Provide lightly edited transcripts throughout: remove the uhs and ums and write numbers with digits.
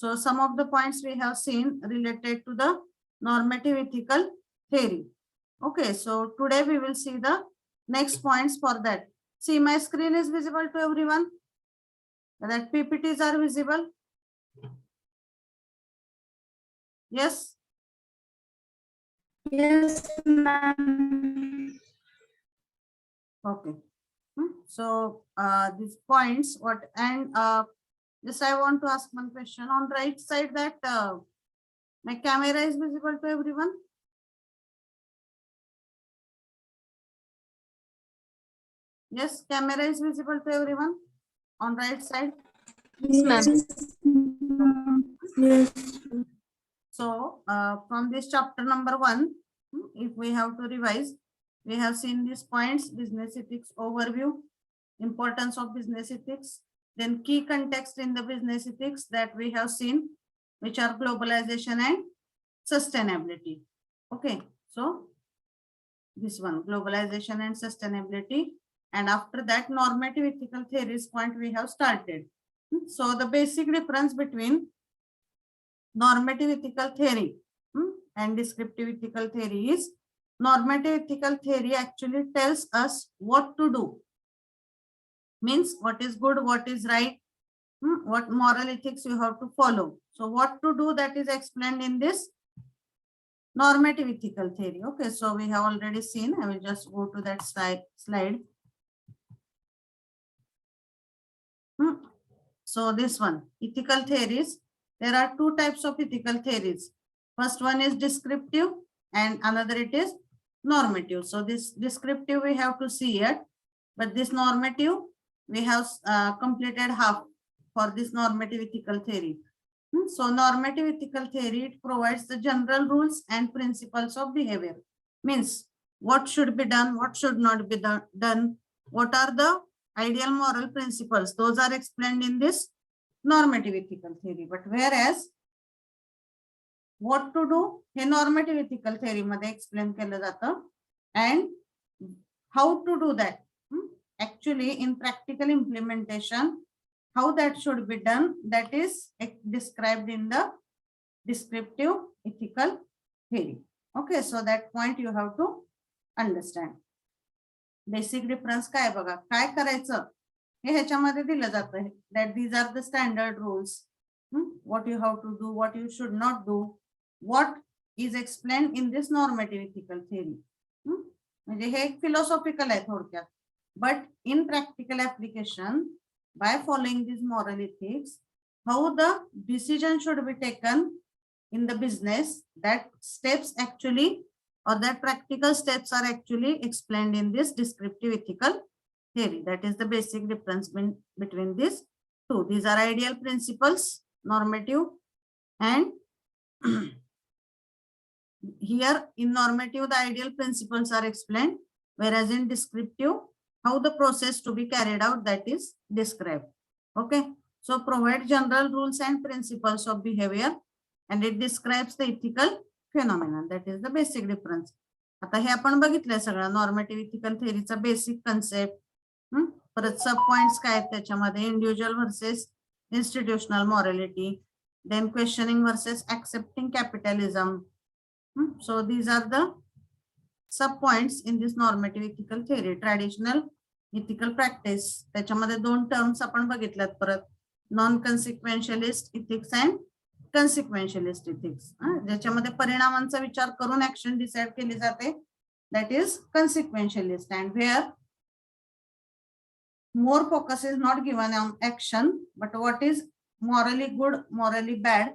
So some of the points we have seen related to the normative ethical theory. Okay, so today we will see the next points for that. See, my screen is visible to everyone. That PPTs are visible. Yes. Yes, ma'am. Okay. So these points, what and just I want to ask one question on right side that my camera is visible to everyone. Yes, camera is visible to everyone on right side. Yes, ma'am. Yes. So from this chapter number 1, if we have to revise, we have seen these points: business ethics overview, importance of business ethics, then key context in the business ethics that we have seen, which are globalization and sustainability. Okay, so this one, globalization and sustainability, and after that normative ethical theories point we have started. So the basic difference between normative ethical theory and descriptive ethical theory is normative ethical theory actually tells us what to do, means what is good, what is right, what moral ethics you have to follow. So what to do, that is explained in this normative ethical theory. Okay, so we have already seen. I will just go to that slide. So this one, ethical theories. There are two types of ethical theories. First one is descriptive and another it is normative. So this descriptive we have to see it, but this normative we have completed half for this normative ethical theory. So normative ethical theory, it provides the general rules and principles of behavior. Means what should be done, what should not be done, what are the ideal moral principles, those are explained in this normative ethical theory. But whereas what to do hey normative ethical theory मध्ये explain केलं जातं, and how to do that actually in practical implementation, how that should be done, that is described in the descriptive ethical theory. Okay, so that point you have to understand. Basic difference काय बघा, काय करायचं हे ह्याच्यामध्ये दिलं जातं, that these are the standard rules, what you have to do, what you should not do, what is explained in this normative ethical theory. म्हणजे हे एक philosophical आहे थोडक्यात, but in practical application by following these moral ethics, how the decision should be taken in the business, that steps actually or that practical steps are actually explained in this descriptive ethical theory. That is the basic difference between these two. These are ideal principles, normative, and here in normative the ideal principles are explained, whereas in descriptive how the process to be carried out, that is described. Okay, so provide general rules and principles of behavior and it describes the ethical phenomenon. That is the basic difference. आता हे आपण बघितलंय सगळं normative ethical थेअरीचा basic concept. परत sub points काय आहेत त्याच्यामध्ये, individual versus institutional morality, then questioning versus accepting capitalism. So these are the sub points in this normative ethical theory. Traditional ethical practice, त्याच्यामध्ये दोन टर्म्स आपण बघितल्यात परत, non consequentialist ethics and consequentialist ethics. ज्याच्यामध्ये परिणामांचा विचार करून ऍक्शन डिसाइड केली जाते, that is consequentialist, and where more focus is not given on action but what is morally good, morally bad.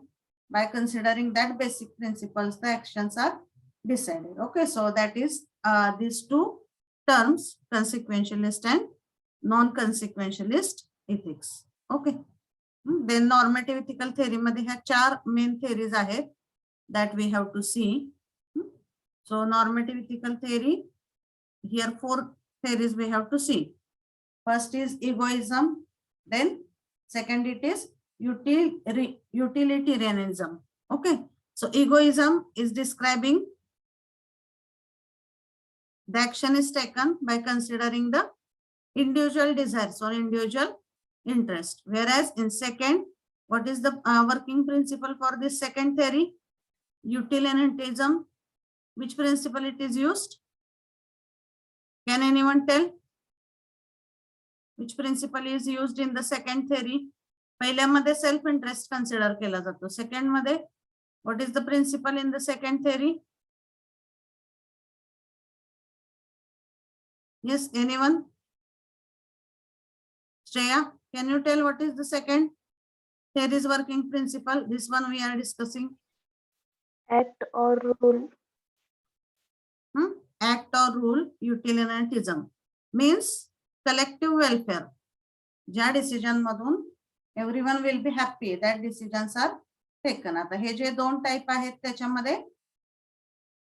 By considering that basic principles, the actions are decided. Okay, so that is these two terms, consequentialist and non-consequentialist ethics. Okay, then normative ethical theory मध्ये ह्या चार main theories आहेत that we have to see. So normative ethical theory, here 4 theories we have to see. First is egoism, then second it is utilitarianism. Okay, so egoism is describing the action is taken by considering the individual desires or individual interest, whereas in second What is the working principle for this second theory? Utilitarianism. Which principle it is used? Can anyone tell? Which principle is used in the second theory? पहिल्यामध्ये self interest consider केला जातो. Second मध्ये what is the principle in the second theory? Yes, anyone? Shreya, can you tell what is the second theory's working principle? This one we are discussing. Act or rule. Act or rule. Utilitarianism means collective welfare. ज्या decision मधून everyone will be happy, that decisions are taken. आता हे जे दोन type आहेत त्याच्यामध्ये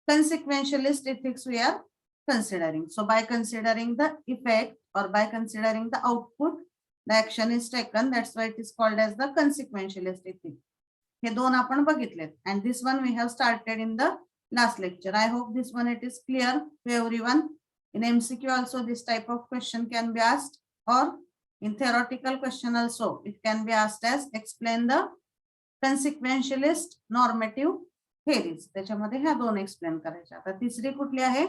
consequentialist ethics we are considering. So by considering the effect or by considering the output, the action is taken. That's why it is called as the consequentialist ethics. हे दोन आपण बघितलेत, and this one we have started in the last lecture. I hope this one it is clear to everyone. In MCQ also this type of question can be asked, or in theoretical question also it can be asked as explain the consequentialist normative theories. त्याच्यामध्ये ह्या दोन explain करायच्या. आता तिसरी कुठली आहे?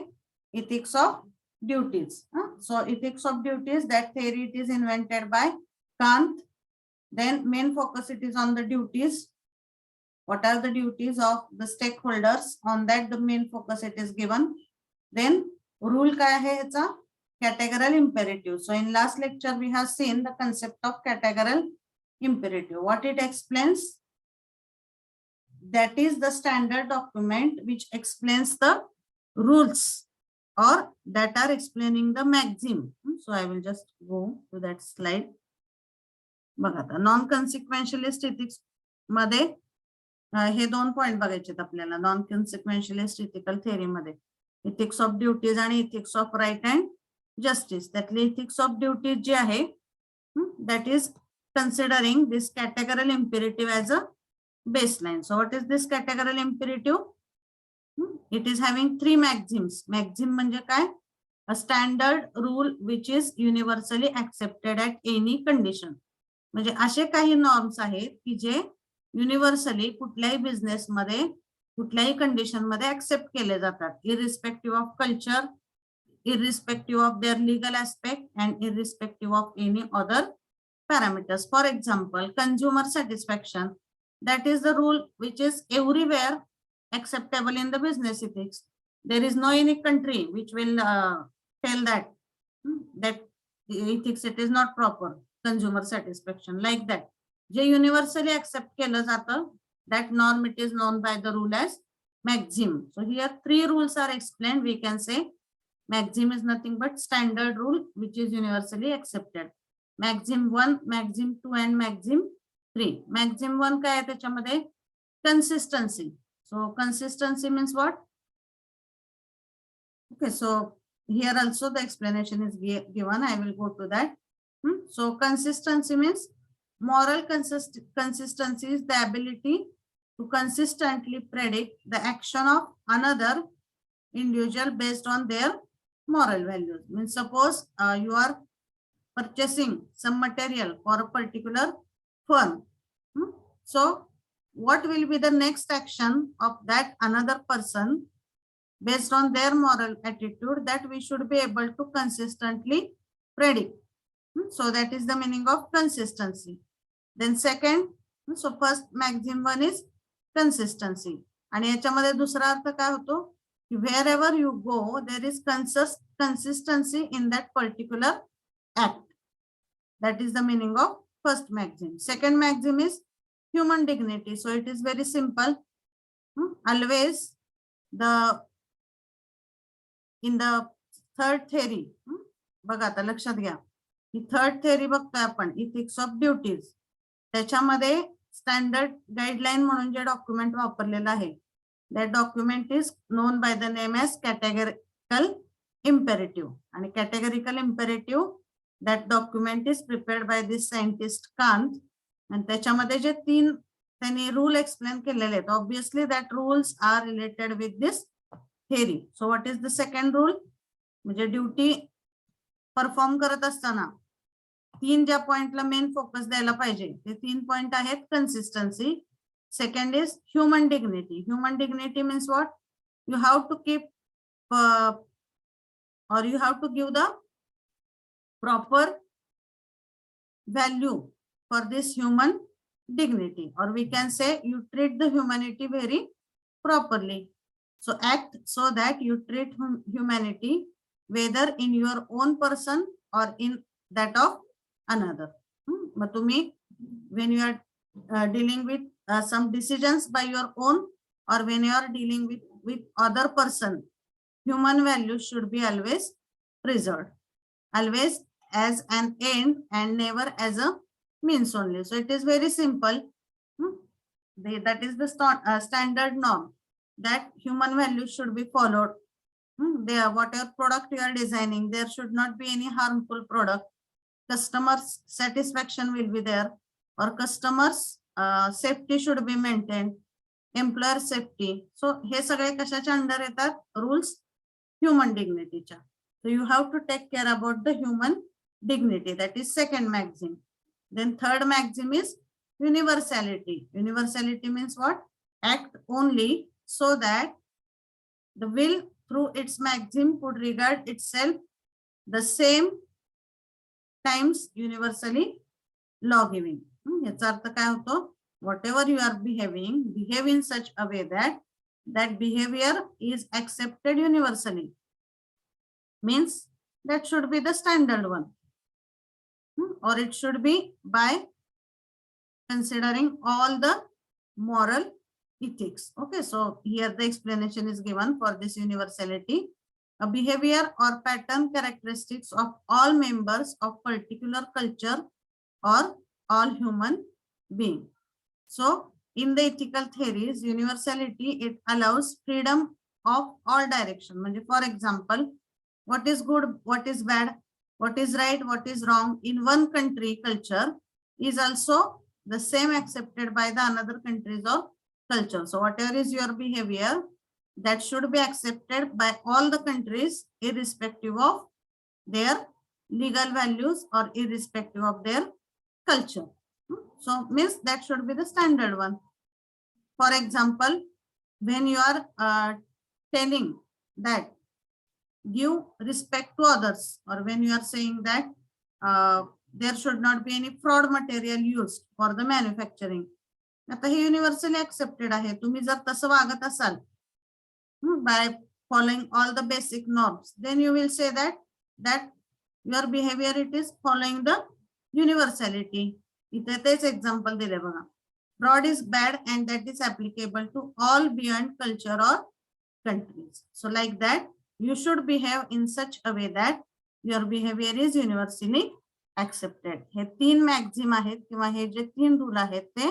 ethics of duties. So ethics of duties, that theory it is invented by Kant. Then main focus it is on the duties. What are the duties of the stakeholders? On that the main focus it is given. Then rule काय आहे ह्याचा? Categorical imperative. So in last lecture we have seen the concept of categorical imperative. What it explains? That is the standard document which explains the rules or that are explaining the maxim. So I will just go to that slide. बघा आता non consequentialist ethics मध्ये हे दोन point बघायचे आपल्याला. Non consequentialist ethical theory मध्ये ethics of duties आणि ethics of right and justice. त्यातली ethics of duties जी आहे that is considering this categorical imperative as a baseline. So what is this categorical imperative? It is having three maxims. Maxim म्हणजे काय? A standard rule which is universally accepted at any condition. म्हणजे असे काही norms आहेत की जे universally कुठल्याही business मध्ये कुठल्याही कंडिशन मध्ये ऍक्सेप्ट केले जातात, irrespective of culture, irrespective of their legal aspect and irrespective of any other parameters. For example, consumer satisfaction, that is the rule which is everywhere acceptable in the business ethics. There is no any country which will tell that that ethics it is not proper. Consumer satisfaction like that, J universally accept केलं जातं, that norm it is known by the rule as maxim. So here three rules are explained. We can say maxim is nothing but standard rule which is universally accepted. Maxim 1, maxim 2 and maxim 3. Maxim 1 काय आहे त्याच्यामध्ये? Consistency. So consistency means what? Okay, so here also the explanation is given. I will go to that. So consistency means moral consistency is the ability to consistently predict the action of another individual based on their moral values. Means suppose you are purchasing some material for a particular firm. So what will be the next action of that another person based on their moral attitude, that we should be able to consistently predict. So that is the meaning of consistency. Then second, so first maxim 1 is consistency. आणि याच्यामध्ये दुसरा अर्थ काय होतो? Wherever you go, there is consistency in that particular act. That is the meaning of first maxim. Second maxim is human dignity. So it is very simple. Always in the third theory, बघा आता लक्षात घ्या, ही third theory बघतोय आपण, ethics of duties. त्याच्यामध्ये standard guideline म्हणून जे document वापरलेलं आहे, that document is known by the name as categorical imperative. And categorical imperative, that document is prepared by this scientist Kant. And त्याच्यामध्ये जे तीन त्यांनी रूल एक्सप्लेन केलेले आहेत, obviously that rules are related with this theory. So what is the second rule? म्हणजे duty perform करत असताना तीन ज्या पॉइंटला मेन फोकस द्यायला पाहिजे ते 3 पॉइंट आहेत. Consistency, second is human dignity. Human dignity means what? You have to keep or you have to give the proper value for this human dignity, or we can say you treat the humanity very properly. So act so that you treat humanity whether in your own person or in that of another. But to me, when you are dealing with some decisions by your own, or when you are dealing with other person, human values should be always preserved, always as an end and never as a means only. So it is very simple. That is the standard norm that human values should be followed. There, whatever product you are designing, there should not be any harmful product. Customers satisfaction will be there, or customers safety should be maintained, employer safety. So हे सगळे कशाच्या under येतात? Rules human डिग्निटीच्या. So you have to take care about the human dignity. That is second maxim. Then third maxim is universality. Universality means what? Act only so that the will through its maxim could regard itself the same times universally law giving. याचा अर्थ काय होतो? Whatever you are behaving, behave in such a way that that behavior is accepted universally. Means that should be the standard one, or it should be by considering all the moral ethics. Okay, so here the explanation is given for this universality. A behavior or pattern characteristics of all members of particular culture or all human being. So in the ethical theories, universality, it allows freedom of all direction. म्हणजे for example, what is good, what is bad, what is right, what is wrong in one country culture is also the same accepted by the another countries or culture. So whatever is your behavior, that should be accepted by all the countries irrespective of their legal values or irrespective of their culture. So means that should be the standard one. For example, when you are telling that give respect to others, or when you are saying that there should not be any fraud material used for the manufacturing, आता हे universally accepted आहे. तुम्ही जर तसं वागत असाल by following all the basic norms, then you will say that your behavior, it is following the universality. इथे तेच example दिले बघा. Fraud is bad and that is applicable to all beyond culture or countries. So like that, you should behave in such a way that your behavior is universally accepted. हे 3 maxim आहेत किंवा हे जे 3 rule आहेत ते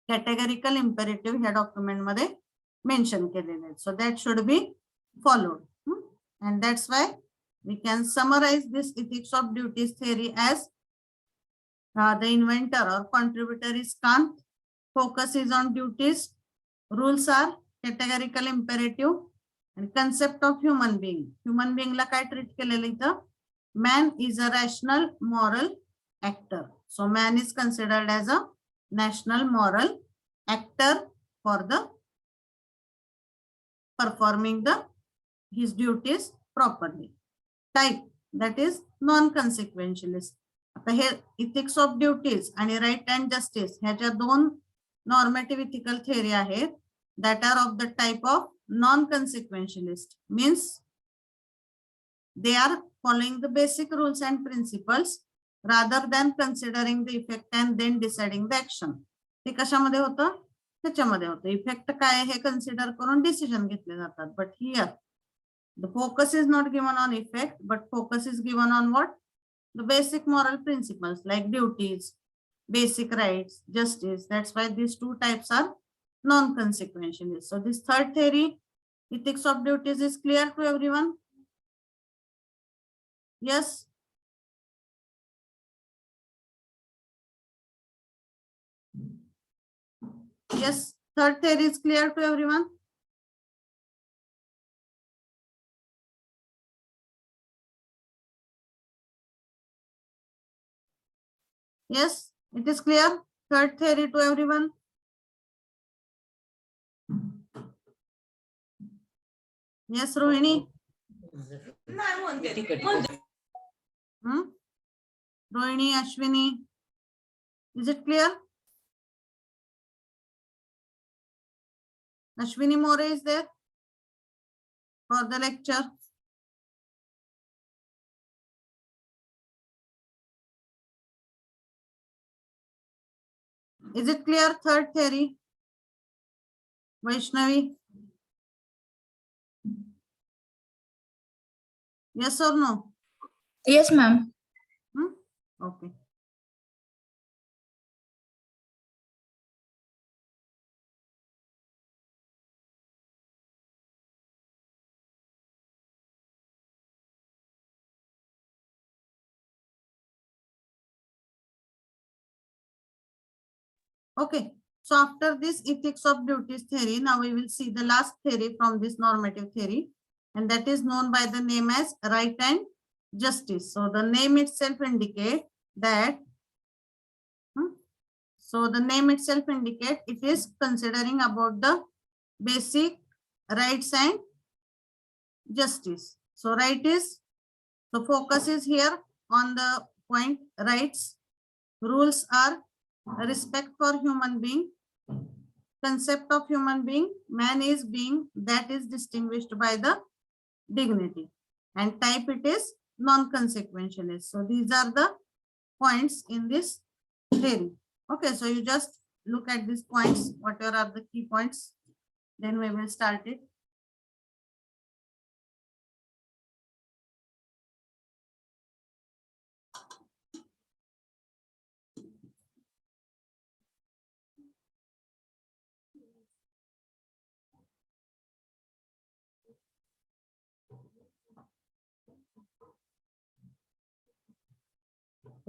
categorical imperative ह्या document मध्ये mention केलेले आहेत. So that should be followed, and that's why we can summarize this ethics of duties theory as the inventor or contributor is Kant. Focus is on duties. Rules are categorical imperative. And concept of human being. Human being ला काय treat केलेलं इथं? Man is a rational moral actor. So man is considered as a national moral actor for the performing his duties properly. Type, that is non-consequentialist. आता हे ethics of duties आणि right and justice ह्याच्या 2 normative ethical theory आहेत that are of the type of non-consequentialist. Means they are following the basic rules and principles rather than considering the effect and then deciding the action. ते कशामध्ये होतं? त्याच्यामध्ये होतं. Effect काय हे consider करून decision घेतले जातात. But here the focus is not given on effect, but focus is given on what? The basic moral principles like duties, basic rights, justice. That's why these 2 types are non-consequentialist. So this third theory, ethics of duties, is clear to everyone? Yes. Yes, third theory is clear to everyone. Yes, it is clear. Third theory to everyone. Yes, Rohini. Rohini, Ashwini. Is it clear? Ashwini More is there for the lecture. Is it clear? Third theory. Vaishnavi. Yes or no? Yes, ma'am. Okay. Okay. So after this ethics of duties theory, now we will see the last theory from this normative theory, and that is known by the name as right and justice. So the name itself indicate that so the name itself indicate it is considering about the basic rights and justice. So right is, the focus is here on the point rights. Rules are respect for human being, concept of human being, man is being that is distinguished by the dignity, and type it is non-consequentialist. So these are the points in this theory. Okay, so you just look at these points, whatever are the key points, then we will start it.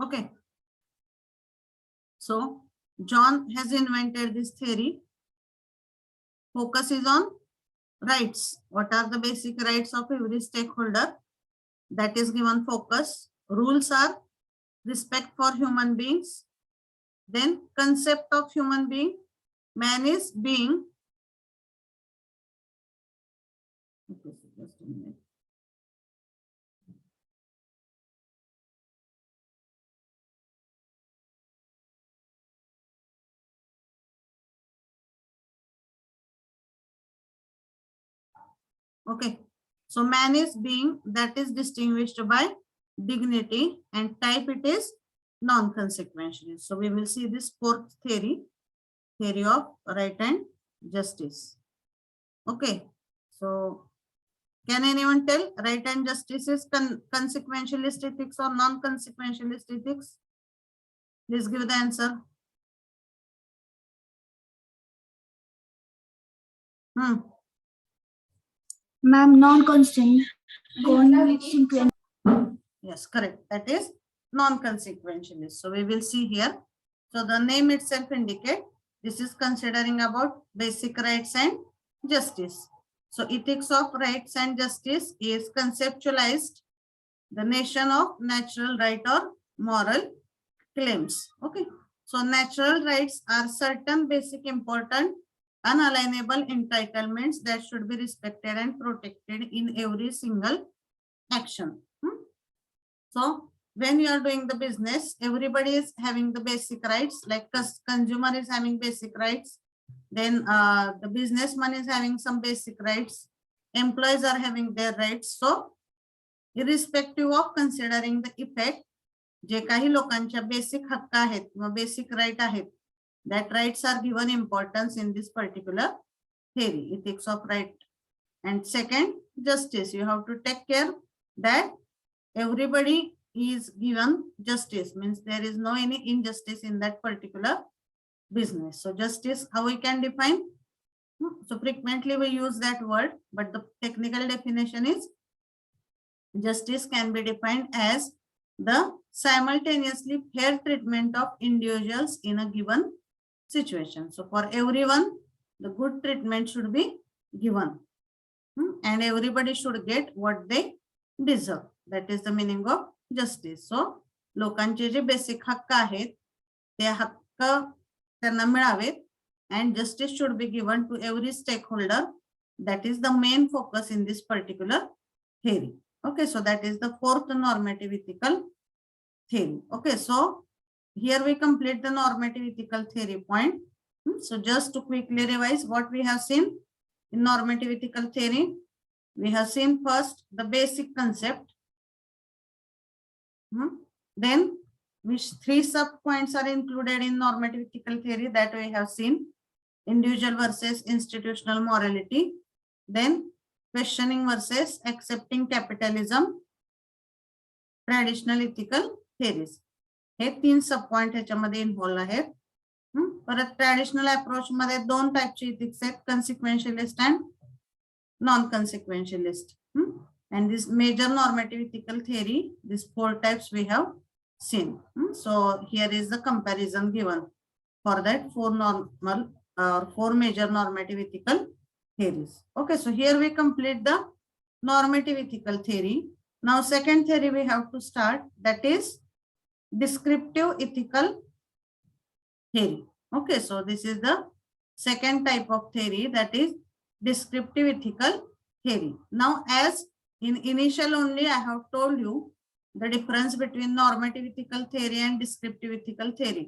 Okay. So John has invented this theory. Focus is on rights. What are the basic rights of every stakeholder? That is given focus. Rules are respect for human beings. Then concept of human being. Man is being. Okay, so just a minute. Okay, so man is being that is distinguished by dignity, and type it is non-consequentialist. So we will see this fourth theory, theory of right and justice. Okay, so can anyone tell right and justice is consequentialist ethics or non-consequentialist ethics? Please give the answer. Ma'am, non-constant. Yes, correct. That is non-consequentialist. So we will see here. So the name itself indicate this is considering about basic rights and justice. So ethics of rights and justice is conceptualized the nation of natural right or moral claims. Okay. So natural rights are certain basic important unalienable entitlements that should be respected and protected in every single action. So when you are doing the business, everybody is having the basic rights, like consumer is having basic rights. Then the businessman is having some basic rights. Employees are having their rights. So irrespective of considering the effect, जे काही लोकांच्या basic हक्क आहेत किंवा basic right आहेत, that rights are given importance in this particular theory, ethics of right. And second, justice. You have to take care that everybody is given justice, means there is no any injustice in that particular business. So justice, how we can define? So frequently we use that word, but the technical definition is justice can be defined as the simultaneously fair treatment of individuals in a given situation. So for everyone, the good treatment should be given, and everybody should get what they deserve. That is the meaning of justice. So लोकांचे जे basic हक्क आहेत ते हक्क त्यांना मिळावेत and justice should be given to every stakeholder. That is the main focus in this particular theory. Okay, so that is the fourth normative ethical theory. Okay, so here we complete the normative ethical theory point. So just to quickly revise what we have seen in normative ethical theory, we have seen first the basic concept. Then which three sub points are included in normative ethical theory that we have seen: individual versus institutional morality, then questioning versus accepting capitalism, traditional ethical theories. हे 3 सब point ह्याच्यामध्ये involve आहेत. परत traditional approach मध्ये 2 टाइपचे ethics आहेत: consequentialist and non consequentialist. And this major normative ethical theory, these 4 types we have seen. So here is the comparison given for that 4 major normative ethical theories. Okay, so here we complete the normative ethical theory. Now second theory we have to start, that is descriptive ethical theory. Okay, so this is the second type of theory, that is descriptive ethical theory. Now as in initial only I have told you the difference between normative ethical theory and descriptive ethical theory.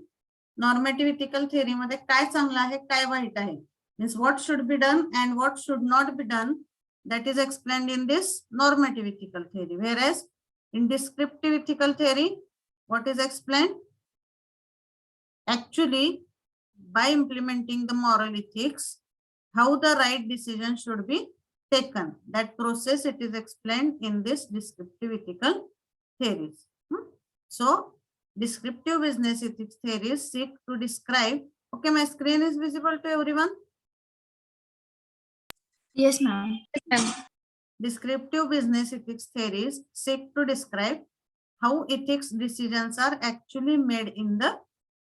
Normative ethical theory मध्ये काय चांगलं आहे काय white आहे, means what should be done and what should not be done, that is explained in this normative ethical theory. Whereas in descriptive ethical theory, what is explained? Actually, by implementing the moral ethics, how the right decision should be taken, that process it is explained in this descriptive ethical theories. So descriptive business ethics theories seek to describe, okay, my screen is visible to everyone? Yes, ma'am. Descriptive business ethics theories seek to describe how ethics decisions are actually made in the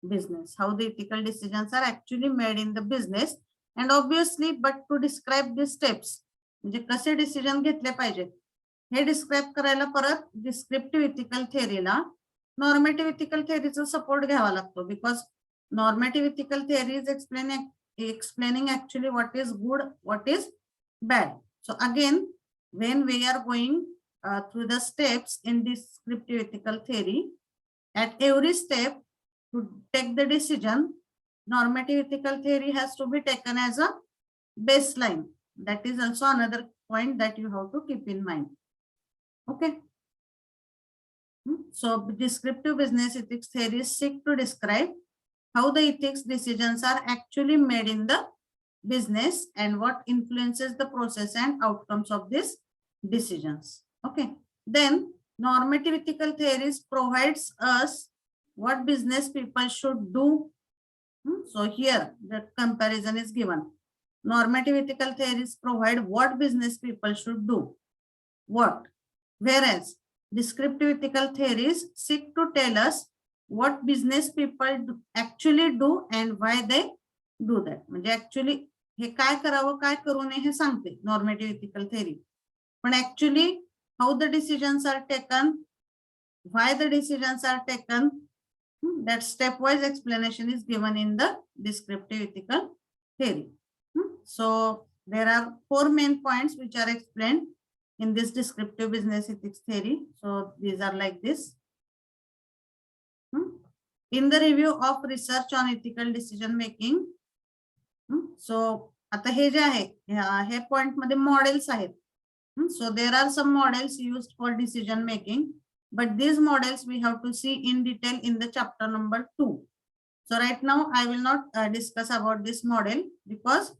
business, how the ethical decisions are actually made in the business, and obviously but to describe the steps, म्हणजे कसे decision घेतले पाहिजेत हे describe करायला परत descriptive ethical थेअरीला normative ethical थेअरीचा support घ्यावा लागतो, because normative ethical theory is explaining actually what is good, what is bad. So again, when we are going through the steps in descriptive ethical theory, at every step to take the decision, normative ethical theory has to be taken as a baseline. That is also another point that you have to keep in mind. Okay. So descriptive business ethics theories seek to describe how the ethics decisions are actually made in the business and what influences the process and outcomes of these decisions. Okay. Then normative ethical theories provides us what business people should do. So here the comparison is given. Normative ethical theories provide what business people should do. What? Whereas descriptive ethical theories seek to tell us what business people actually do and why they do that. म्हणजे actually हे काय करावं काय करू नये हे सांगते normative ethical theory. पण actually how the decisions are taken, why the decisions are taken, that stepwise explanation is given in the descriptive ethical theory. So there are 4 main points which are explained in this descriptive business ethics theory. So these are like this. In the review of research on ethical decision making, so आता हे जे आहे हे point मध्ये models आहेत. So there are some models used for decision making, but these models we have to see in detail in the chapter number 2. So right now I will not discuss about this model because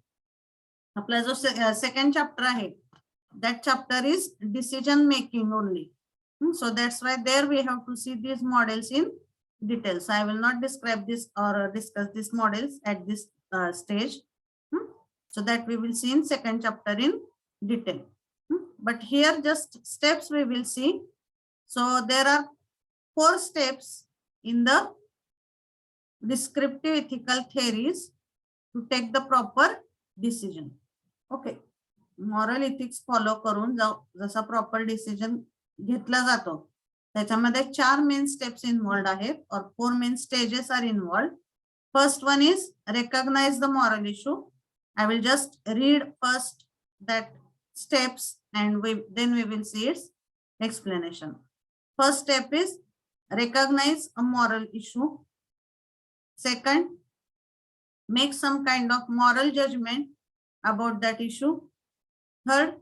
आपला जो second chapter आहे, that chapter is decision making only. So that's why there we have to see these models in details. I will not describe this or discuss these models at this stage. So that we will see in second chapter in detail. But here just steps we will see. So there are 4 steps in the descriptive ethical theories to take the proper decision. Okay. Moral ethics follow करून जसा proper decision घेतला जातो त्याच्यामध्ये 4 main steps involved आहेत और 4 main stages are involved. First one is recognize the moral issue. I will just read first that steps and then we will see its explanation. First step is recognize a moral issue. Second, make some kind of moral judgment about that issue. Third,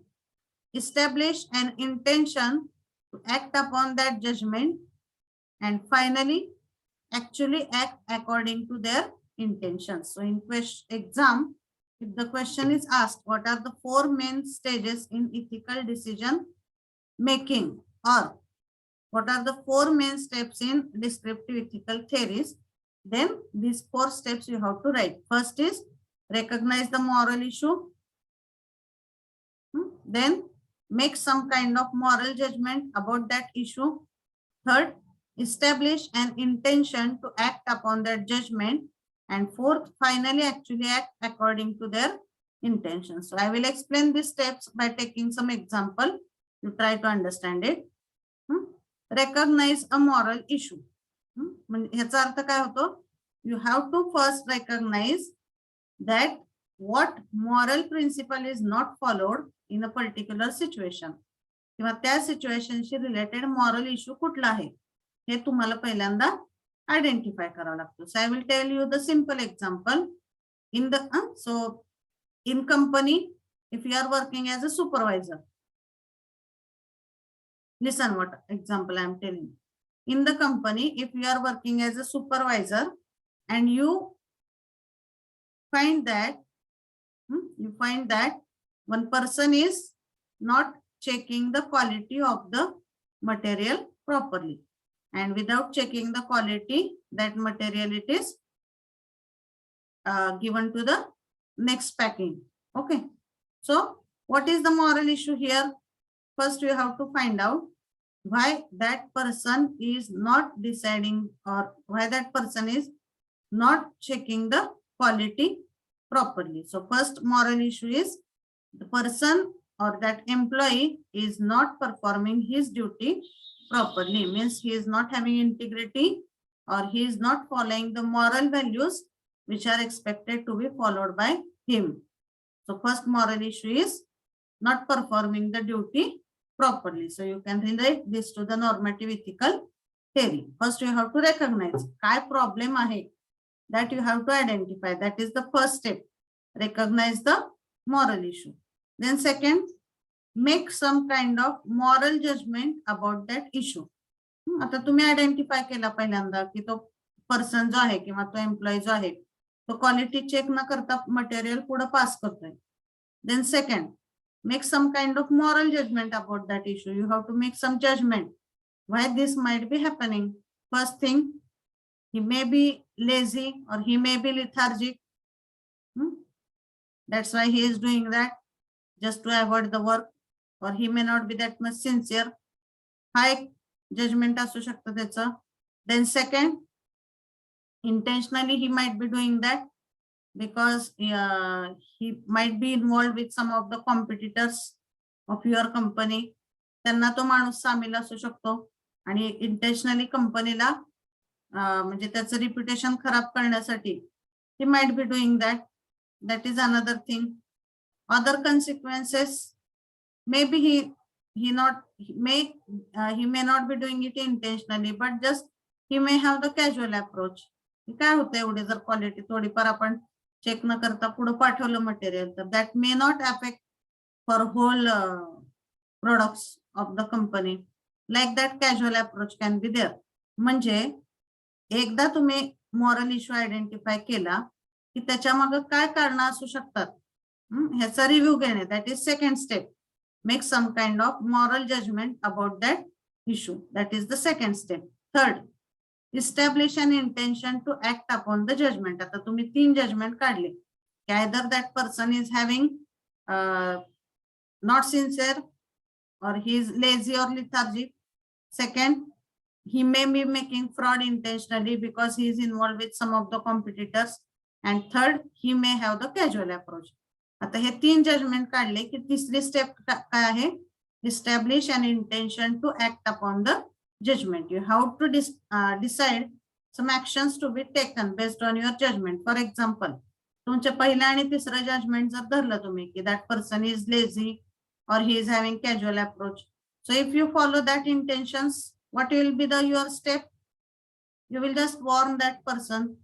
establish an intention to act upon that judgment. And finally, actually act according to their intentions. So in exam, if the question is asked, what are the 4 main stages in ethical decision making, or what are the 4 main steps in descriptive ethical theories, then these 4 steps you have to write. First is recognize the moral issue. Then make some kind of moral judgment about that issue. Third, establish an intention to act upon that judgment. And fourth, finally actually act according to their intention. So I will explain these steps by taking some example. You try to understand it. Recognize a moral issue. ह्याचा अर्थ काय होतो? You have to first recognize that what moral principle is not followed in a particular situation. किंवा त्या सिच्युएशनशी related moral issue कुठला आहे हे तुम्हाला पहिल्यांदा identify करावं लागतं. So I will tell you the simple example. In the in company, if you are working as a supervisor, listen what example I am telling. In the company, if you are working as a supervisor and you find that one person is not checking the quality of the material properly, and without checking the quality, that material it is given to the next packing. Okay, so what is the moral issue here? First you have to find out why that person is not deciding, or why that person is not checking the quality properly. So first moral issue is the person or that employee is not performing his duty properly, means he is not having integrity, or he is not following the moral values which are expected to be followed by him. So first moral issue is not performing the duty properly. So you can relate this to the normative ethical theory. First you have to recognize काय problem आहे, that you have to identify. That is the first step. Recognize the moral issue. Then second, make some kind of moral judgment about that issue. आता तुम्ही identify केला पहिल्यांदा की तो person जो आहे किंवा तो एम्प्लॉई जो आहे तो क्वालिटी चेक न करता मटेरियल पुढे पास करतोय. Then second, make some kind of moral judgment about that issue. You have to make some judgment why this might be happening. First thing, he may be lazy or he may be lethargic. That's why he is doing that, just to avoid the work, or he may not be that much sincere. High judgment असू शकतं त्याचं. Then second, intentionally he might be doing that because he might be involved with some of the competitors of your company. त्यांना तो माणूस सामील असू शकतो आणि इंटेन्शनली कंपनीला म्हणजे त्याचं रिप्युटेशन खराब करण्यासाठी he might be doing that. That is another thing. Other consequences, maybe he may not be doing it intentionally, but just he may have the casual approach. काय होतं एवढे जर क्वालिटी थोडीफार आपण चेक न करता पुढे पाठवलं मटेरियल तर that may not affect for whole products of the company. Like that casual approach can be there. म्हणजे एकदा तुम्ही मॉरल इश्यू आयडेंटिफाय केला की त्याच्या मागे काय कारण असू शकतात ह्याचा रिव्ह्यू घेणे. That is second step. Make some kind of moral judgement about that issue. That is the second step. Third, establish an intention to act upon the judgement. आता तुम्ही 3 जजमेंट काढले की either that person is having not sincere or he is lazy or lethargic. Second, he may be making fraud intentionally because he is involved with some of the competitors. And third, he may have the casual approach. आता हे 3 judgement काढले की तिसरी step काय आहे? Establish an intention to act upon the judgment. You have to decide some actions to be taken based on your judgment. For example, तुमच्या पहिल्या आणि तिसरं जजमेंट जर धरलं तुम्ही की that person is lazy or he is having casual approach. So if you follow that intentions, what will be your step? You will just warn that person,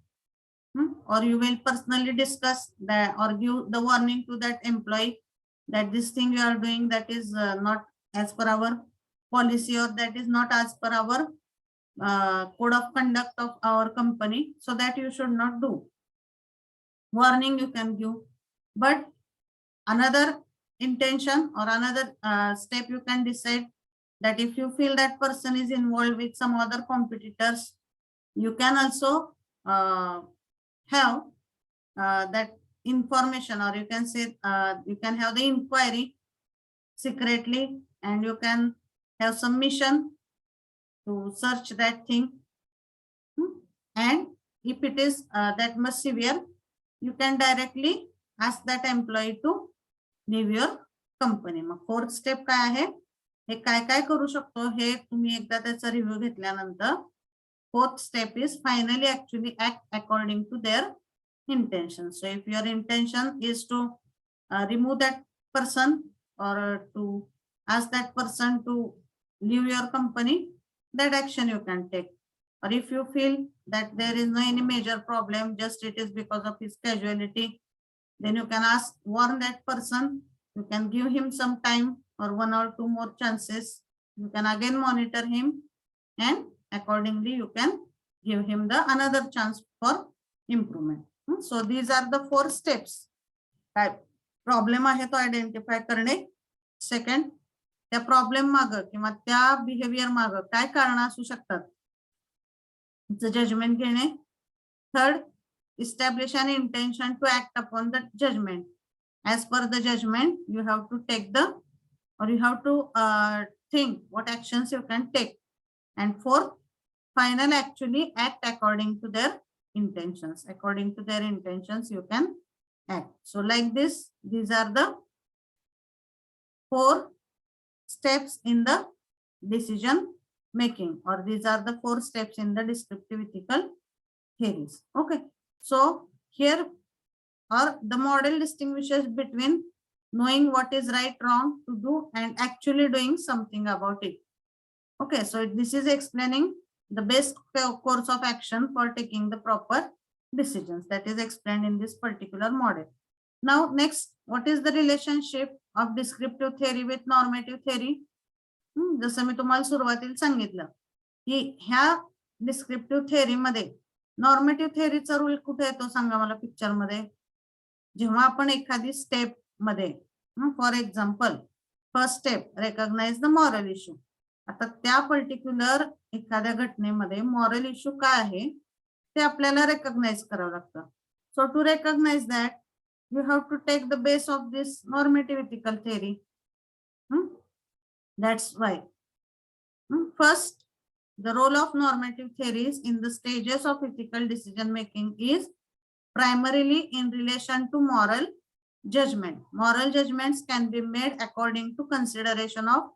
or you will personally discuss that or give the warning to that employee that this thing you are doing that is not as per our policy, or that is not as per our code of conduct of our company, so that you should not do. Warning you can give, but another intention or another step you can decide that if you feel that person is involved with some other competitors, you can also have that information, or you can say you can have the inquiry secretly, and you can have some mission to search that thing. And if it is that much severe, you can directly ask that employee to leave your company. Mug fourth step काय आहे, हे काय काय करू शकतो हे तुम्ही एकदा त्याचा review घेतल्यानंतर fourth step is finally actually act according to their intention. So if your intention is to remove that person or to ask that person to leave your company, that action you can take. Or if you feel that there is no any major problem, just it is because of his casualty, then you can warn that person. You can give him some time or 1 or 2 more chances. You can again monitor him, and accordingly you can give him the another chance for improvement. So these are the 4 steps. Problem आहे तो identify करणे. Second, त्या problem माग किंवा त्या behaviour माग काय कारण असू शकतात, जजमेंट घेणे. Third, establish an intention to act upon the judgment. As per the judgment, you have to take the, or you have to think what actions you can take. And fourth, final, actually act according to their intentions. According to their intentions, you can act. So like this, these are the 4 steps in the decision making, or these are the 4 steps in the descriptive ethical theories. Okay. So here, or the model distinguishes between knowing what is right, wrong to do and actually doing something about it. Okay, so this is explaining the best course of action for taking the proper decisions, that is explained in this particular model. Now next, what is the relationship of descriptive theory with normative theory? जसं मी तुम्हाला सुरुवातीला सांगितलं की ह्या descriptive theory मध्ये नॉर्मेटिव्ह थेअरीचा rule कुठे येतो सांगा मला पिक्चर मध्ये. जेव्हा आपण एखादी स्टेप मध्ये, for example first step recognise the moral issue. आता त्या पर्टिक्युलर एखाद्या घटनेमध्ये मॉरल इश्यू काय आहे ते आपल्याला रेकॉग्नाइज करावं लागतं. So to recognise that you have to take the base of this normative ethical theory. That's why first, the role of normative theories in the stages of ethical decision making is primarily in relation to moral judgment. Moral judgments can be made according to consideration of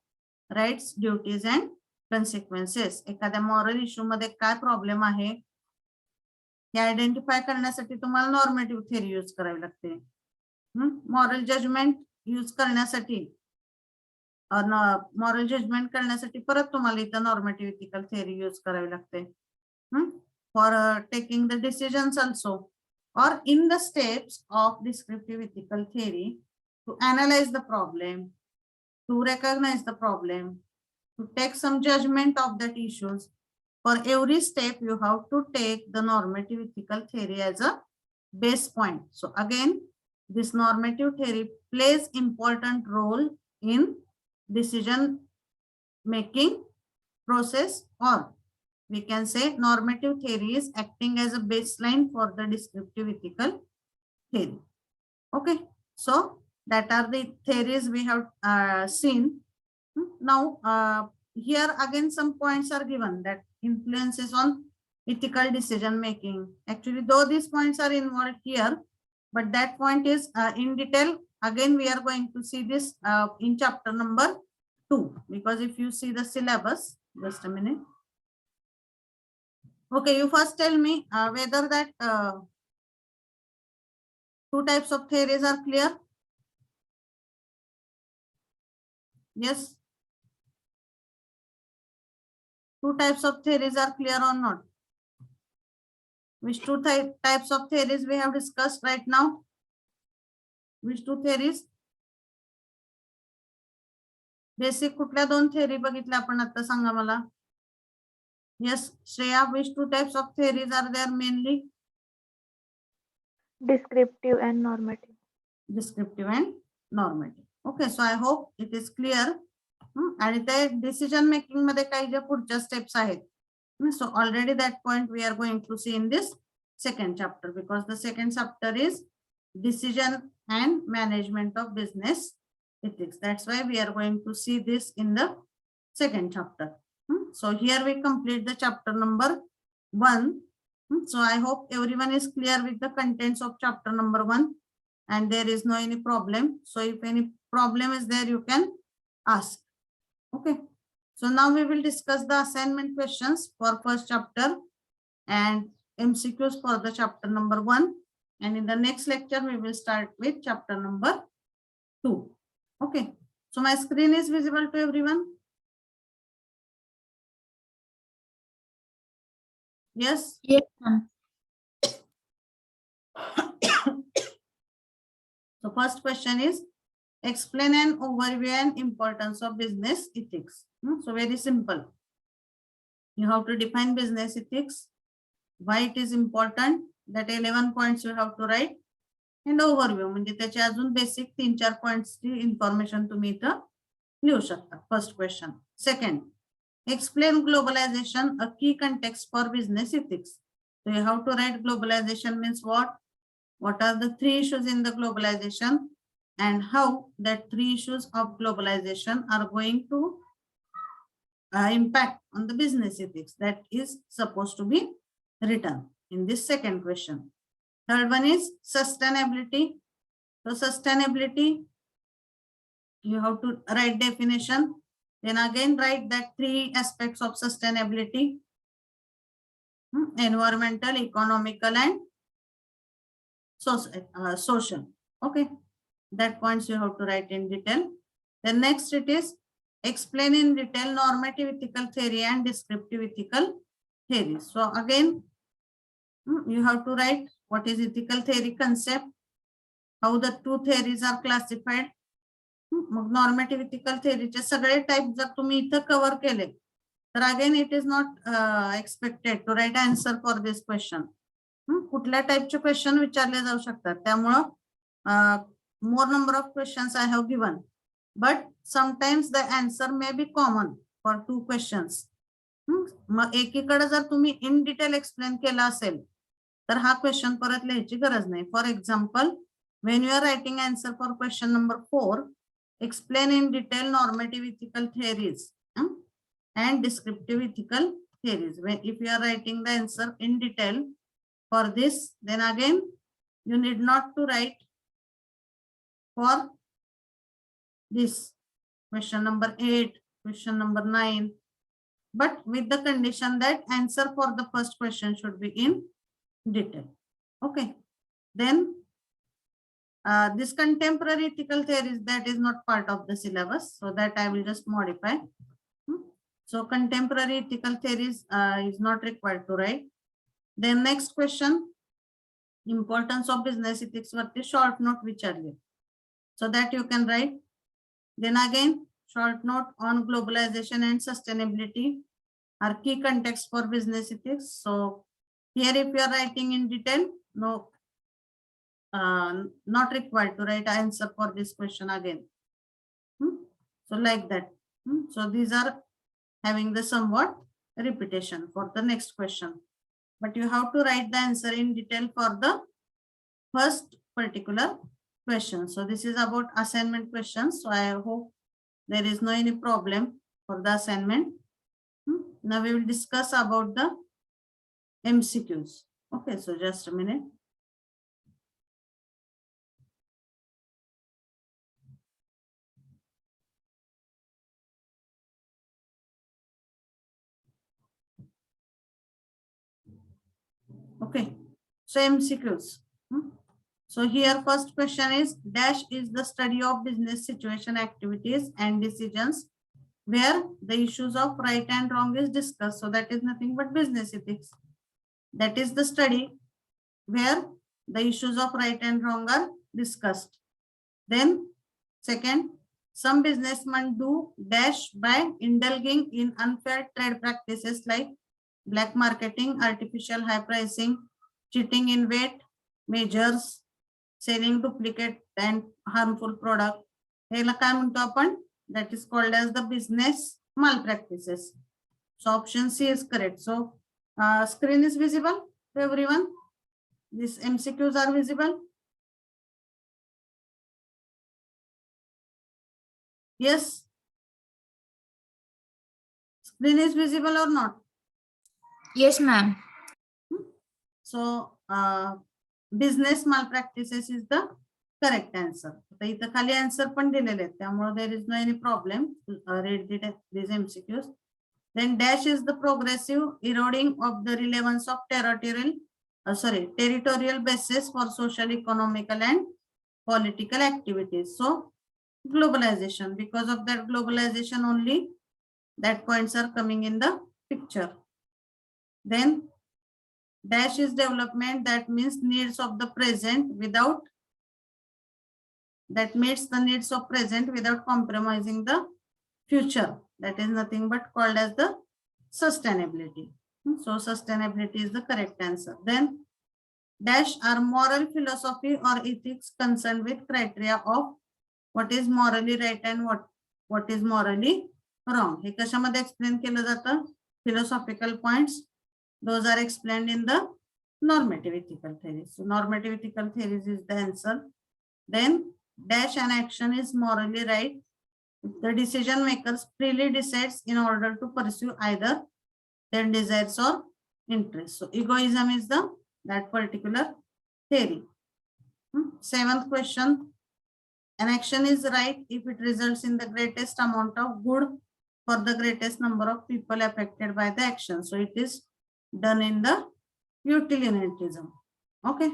rights, duties and consequences. एखाद्या moral issue मध्ये काय problem आहे हे identify करण्यासाठी तुम्हाला नॉर्मेटिव्ह theory use करावी लागते. Moral judgement use करण्यासाठी, moral judgement करण्यासाठी परत तुम्हाला इथं नॉर्मेटिव्ह इथिकल थेअरी यूज करावी लागते. For taking the decisions also, or in the steps of descriptive ethical theory, to analyze the problem, to recognize the problem, to take some judgment of that issues. For every step, you have to take the normative ethical theory as a base point. So again, this normative theory plays important role in decision making process, or we can say normative theory is acting as a baseline for the descriptive ethical theory. Okay, so that are the theories we have seen. Now here again some points are given that influences on ethical decision making. Actually, though these points are involved here, but that point is in detail. Again, we are going to see this in chapter number 2, because if you see the syllabus, just a minute. Okay, you first tell me whether that two types of theories are clear. Yes. Two types of theories are clear or not? Which two types of theories we have discussed right now? Which two theories? Basic कुठल्या दोन theory बघितल्या आपण आता सांगा मला. Yes, Shreya, which two types of theories are there mainly? Descriptive and normative. Descriptive and normative. Okay, so I hope it is clear. आणि ते decision making मध्ये काही ज्या पुढच्या स्टेप्स आहेत. So already that point we are going to see in this second chapter, because the second chapter is decision and management of business ethics. That's why we are going to see this in the second chapter. So here we complete the chapter number 1. So I hope everyone is clear with the contents of chapter number 1 and there is no any problem. So if any problem is there, you can ask. Okay. So now we will discuss the assignment questions for first chapter and MCQs for the chapter number 1. And in the next lecture, we will start with chapter number 2. Okay. So my screen is visible to everyone. Yes. Yes, ma'am. So first question is, explain an overview and importance of business ethics. So very simple. You have to define business ethics, why it is important, that 11 points you have to write, and overview म्हणजे त्याचे अजून basic 3-4 points ची information तुम्ही इथं लिहू शकता. First question. Second, explain globalization, a key context for business ethics. So you have to write globalization means what? What are the 3 issues in the globalization and how that 3 issues of globalization are going to impact on the business ethics. That is supposed to be written in this second question. Third one is sustainability. So sustainability, you have to write definition. Then again write that 3 aspects of sustainability: environmental, economical, and social. Okay, that points you have to write in detail. Then next it is explain in detail normative ethical theory and descriptive ethical theory. So again, you have to write what is ethical theory concept, how the 2 theories are classified. Normative ethical theory चे सगळे type जर तुम्ही इथं cover केले तर again it is not expected to write answer for this question. कुठल्या टाइपचे question विचारले जाऊ शकतात, त्यामुळं more number of questions I have given, but sometimes the answer may be common for 2 questions. मग एकीकडे जर तुम्ही इन डिटेल एक्सप्लेन केला असेल तर हा क्वेश्चन परत लिहायची गरज नाही. For example, when you are writing answer for question number 4, explain in detail normative ethical theories and descriptive ethical theories. If you are writing the answer in detail for this, then again you need not to write for this question number 8, question number 9, but with the condition that answer for the first question should be in detail. Okay, then this contemporary ethical theories, that is not part of the syllabus, so that I will just modify. So contemporary ethical theories is not required to write. Then next question, importance of business ethics वरती short note विचारले, so that you can write. Then again short note on globalization and sustainability are key context for business ethics. So here if you are writing in detail, no, not required to write answer for this question again. So like that. So these are having the somewhat repetition for the next question, but you have to write the answer in detail for the first particular question. So this is about assignment questions. So I hope there is no any problem for the assignment. Now we will discuss about the MCQs. Okay, so just a minute. Okay, so MCQs. So here first question is dash is the study of business situation, activities and decisions where the issues of right and wrong is discussed. So that is nothing but business ethics. That is the study where the issues of right and wrong are discussed. Then second, some businessmen do dash by indulging in unfair trade practices like black marketing, artificial high pricing, cheating in weight measures, selling duplicate and harmful product. ह्याला काय म्हणतो आपण? That is called as the business malpractices. So option C is correct. So screen is visible to everyone. These MCQs are visible. Yes. Screen is visible or not? Yes, ma'am. So business malpractices is the correct answer. आता इथं खाली answer पण दिलेले आहेत त्यामुळे there is no any problem. Read these MCQs. Then dash is the progressive eroding of the relevance of territorial basis for social, economical and political activities. So globalization, because of that globalization only that points are coming in the picture. Then dash is development, that means needs of the present without, that meets the needs of present without compromising the future. That is nothing but called as the sustainability. So sustainability is the correct answer. Then dash are moral philosophy or ethics concerned with criteria of what is morally right and what is morally wrong. हे कशामध्ये explain केलं जातं? Philosophical points. Those are explained in the normative ethical theories. So normative ethical theories is the answer. Then dash an action is morally right if the decision makers freely decides in order to pursue either their desires or interests. So egoism is that particular theory. Seventh question. An action is right if it results in the greatest amount of good for the greatest number of people affected by the action. So it is done in the utilitarianism. Okay.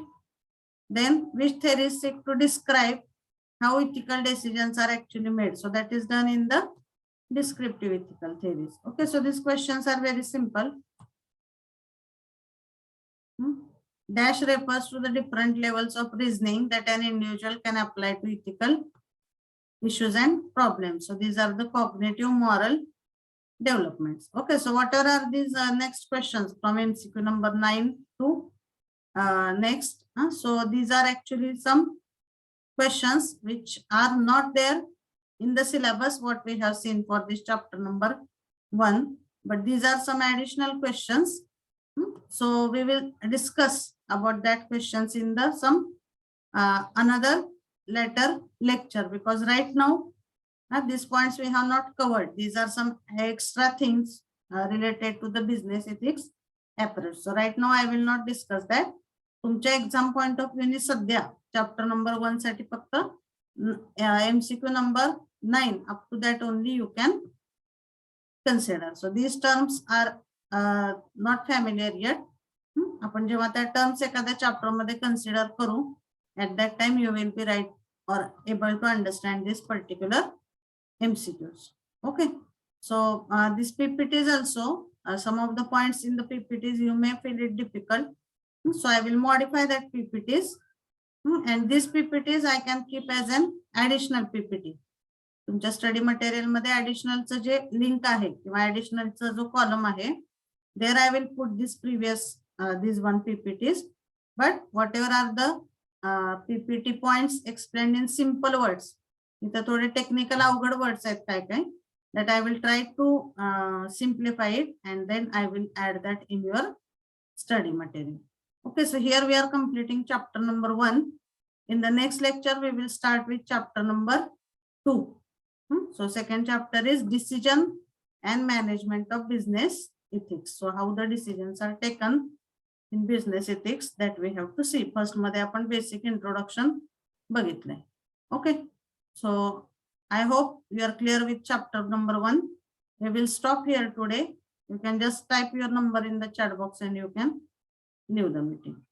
Then which theories seek to describe how ethical decisions are actually made? So that is done in the descriptive ethical theories. Okay, so these questions are very simple. Dash refers to the different levels of reasoning that an individual can apply to ethical issues and problems. So these are the cognitive moral developments. Okay, so what are these next questions from MCQ number 9 to next? So these are actually some questions which are not there in the syllabus what we have seen for this chapter number 1, but these are some additional questions. So we will discuss about that questions in the another later lecture, because right now these points we have not covered. These are some extra things related to the business ethics approach. So right now I will not discuss that. तुमच्या exam point of view सध्या chapter number 1 साठी फक्त MCQ number 9 up to that only you can consider. So these terms are not familiar yet. आपण जेव्हा त्या terms एखाद्या chapter मध्ये consider करू, at that time you will be right or able to understand this particular MCQs. Okay, so this PPT is also some of the points in the PPTs you may feel it difficult. So I will modify that PPTs, and this PPTs I can keep as an additional PPT. तुमच्या study material मध्ये ऍडिशनलचं जे link आहे किंवा ऍडिशनलचा जो column आहे, there I will put this previous these one PPTs, but whatever are the PPT points explained in simple words, इथं थोडे technical अवघड words आहेत काय काय, that I will try to simplify it and then I will add that in your study material. Okay, so here we are completing chapter number 1. In the next lecture, we will start with chapter number 2. So second chapter is decision and management of business ethics. So how the decisions are taken in business ethics, that we have to see. First मध्ये आपण basic introduction बघितलंय. Okay, so I hope you are clear with chapter number 1. We will stop here today. You can just type your number in the chat box and you can leave the meeting.